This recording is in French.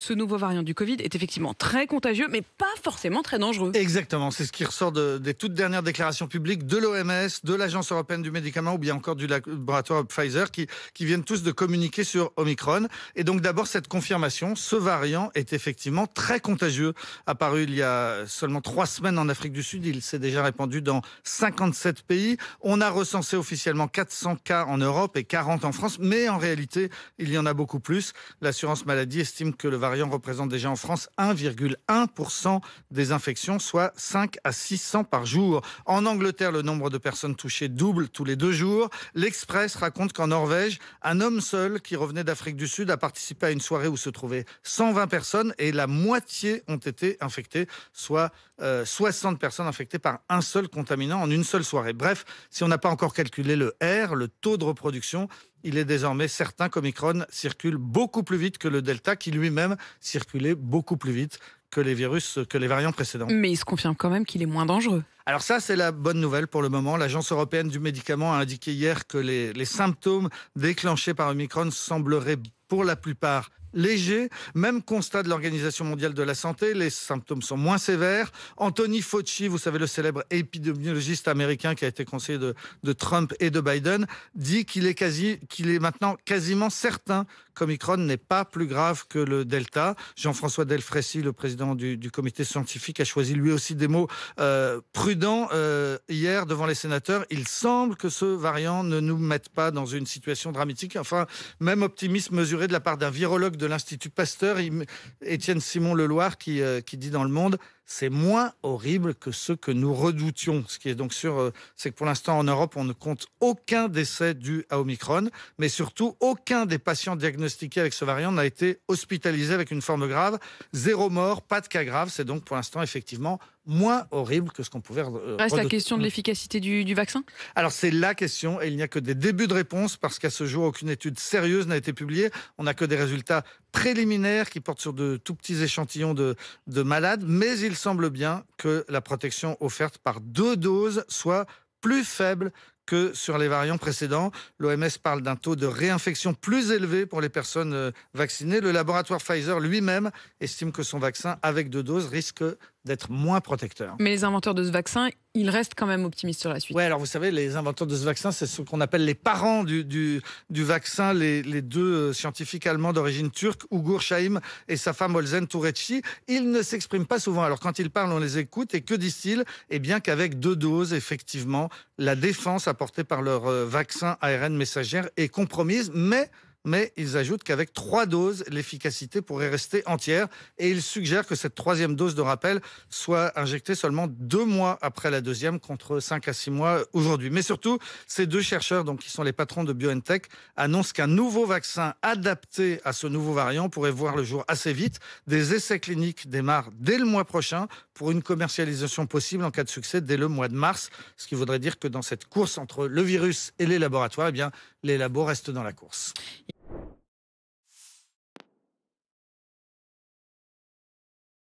ce nouveau variant du Covid est effectivement très contagieux, mais pas forcément très dangereux. Exactement, c'est ce qui ressort des toutes dernières déclarations publiques de l'OMS, de l'Agence européenne du médicament ou bien encore du laboratoire Pfizer qui viennent tous de communiquer sur Omicron. Et donc d'abord cette confirmation, ce variant est effectivement très contagieux. Apparu il y a seulement 3 semaines en Afrique du Sud, il s'est déjà répandu dans 57 pays. On a recensé officiellement 400 cas en Europe et 40 en France, mais en réalité, il y en a beaucoup plus. L'assurance maladie estime que le variant représente déjà en France 1,1% des infections, soit 5 à 600 par jour. En Angleterre, le nombre de personnes touchées double tous les 2 jours. L'Express raconte qu'en Norvège, un homme seul qui revenait d'Afrique du Sud a participé à une soirée où se trouvaient 120 personnes et la moitié ont été infectées, soit 60 personnes infectées par un seul contaminant en une seule soirée. Bref, si on n'a pas encore calculé le R, le taux de reproduction, il est désormais certain qu'Omicron circule beaucoup plus vite que le Delta, qui lui-même circulait beaucoup plus vite que les variants précédents. Mais il se confirme quand même qu'il est moins dangereux. Alors ça, c'est la bonne nouvelle pour le moment. L'Agence européenne du médicament a indiqué hier que les symptômes déclenchés par Omicron sembleraient pour la plupart légers. Même constat de l'Organisation mondiale de la santé, les symptômes sont moins sévères. Anthony Fauci, vous savez, le célèbre épidémiologiste américain qui a été conseiller de Trump et de Biden, dit qu'il est maintenant quasiment certain qu'Omicron n'est pas plus grave que le Delta. Jean-François Delfraissy, le président du comité scientifique, a choisi lui aussi des mots prudents hier devant les sénateurs. Il semble que ce variant ne nous mette pas dans une situation dramatique. Enfin, même optimisme mesuré de la part d'un virologue de l'Institut Pasteur, Étienne Simon Leloir, qui dit dans Le Monde: c'est moins horrible que ce que nous redoutions. Ce qui est donc sûr, c'est que pour l'instant en Europe, on ne compte aucun décès dû à Omicron, mais surtout aucun des patients diagnostiqués avec ce variant n'a été hospitalisé avec une forme grave. 0 mort, pas de cas grave. C'est donc pour l'instant effectivement moins horrible que ce qu'on pouvait Reste la question de l'efficacité du vaccin. Alors c'est la question et il n'y a que des débuts de réponse parce qu'à ce jour, aucune étude sérieuse n'a été publiée. On n'a que des résultats préliminaires qui portent sur de tout petits échantillons de malades, mais il semble bien que la protection offerte par 2 doses soit plus faible que sur les variants précédents. L'OMS parle d'un taux de réinfection plus élevé pour les personnes vaccinées. Le laboratoire Pfizer lui-même estime que son vaccin avec 2 doses risque d'être moins protecteur. Mais les inventeurs de ce vaccin, ils restent quand même optimistes sur la suite. Oui, alors vous savez, les inventeurs de ce vaccin, c'est ce qu'on appelle les parents du vaccin, les 2 scientifiques allemands d'origine turque, Ugur Şahin et sa femme Olsen Turecci. Ils ne s'expriment pas souvent. Alors quand ils parlent, on les écoute. Et que disent-ils ? Eh bien qu'avec 2 doses, effectivement, la défense apportée par leur vaccin ARN messagère est compromise, mais ils ajoutent qu'avec 3 doses, l'efficacité pourrait rester entière. Et ils suggèrent que cette 3e dose de rappel soit injectée seulement 2 mois après la 2e, contre 5 à 6 mois aujourd'hui. Mais surtout, ces 2 chercheurs, donc, qui sont les patrons de BioNTech, annoncent qu'un nouveau vaccin adapté à ce nouveau variant pourrait voir le jour assez vite. Des essais cliniques démarrent dès le mois prochain pour une commercialisation possible en cas de succès dès le mois de mars. Ce qui voudrait dire que dans cette course entre le virus et les laboratoires, eh bien, les labos restent dans la course.